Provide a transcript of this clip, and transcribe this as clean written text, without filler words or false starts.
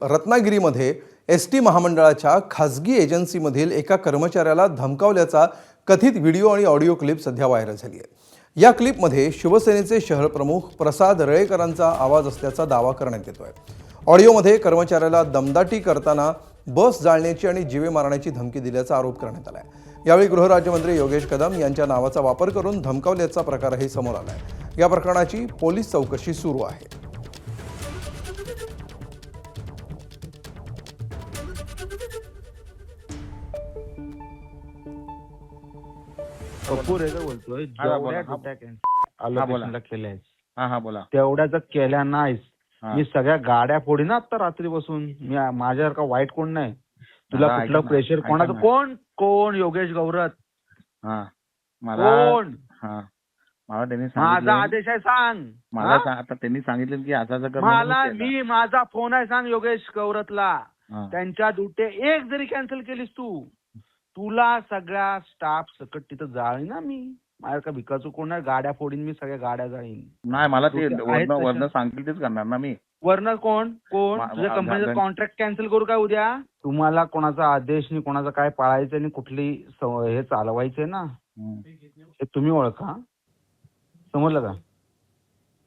रत्नागिरीमध्ये एसटी महामंडळाच्या खासगी एजन्सीमधील एका कर्मचाऱ्याला धमकावल्याचा कथित व्हिडिओ आणि ऑडिओ क्लिप सध्या व्हायरल झाली आहे। या क्लिपमध्ये शिवसेनेचे शहर प्रमुख प्रसाद रळेकरांचा आवाज असल्याचा दावा करण्यात येतोय। ऑडिओमध्ये कर्मचाऱ्याला दमदाटी करताना बस जाळण्याची आणि जीवे मारण्याची धमकी दिल्याचा आरोप करण्यात आलाय। यावेळी गृहराज्यमंत्री योगेश कदम यांच्या नावाचा वापर करून धमकावल्याचा प्रकारही समोर आलाय। या प्रकरणाची पोलीस चौकशी सुरू आहे। कपूर आहे बोलतोय जेवढ्या अलोकेशनला केलंय बोला तेवढ्या जर केल्या नाहीस हा. मी सगळ्या गाड्या फोडीन आता रात्री बसून मी माझ्यासारखा वाईट कोण नाही तुला दादा, कुठलं ऐका ना, प्रेशर ऐका कोणाचं ना. कोण कोण योगेश गौरत हा मला कोण हा मला त्यांनी माझा सांगितलं आदेश आहे सांग मला हा? आता त्यांनी सांगितलं की असं कर म्हणून मला केलं. मी माझा फोन आहे सांग योगेश गौरतला हा. त्यांच्या ड्युटी एक जरी कॅन्सल केलीस तू तुला सगळ्या स्टाफ सकट तिथं जाळीन ना मी माझ्या का भिकाचू कोण नाही गाड्या फोडीन मी सगळ्या गाड्या जाळीन नाही मला ते आहेत तशा. वरनं सांगतील तेच करणार ना मी वरनं कोण मा- तुझ्या मा- कंपनीचा मा- कॉन्ट्रॅक्ट कॅन्सल करू का उद्या तुम्हाला कोणाचा आदेश नाही कोणाचा काय पाळायचं आणि कुठली हे चालवायचंय ना हम्म. हे तुम्ही ओळखा समजलं का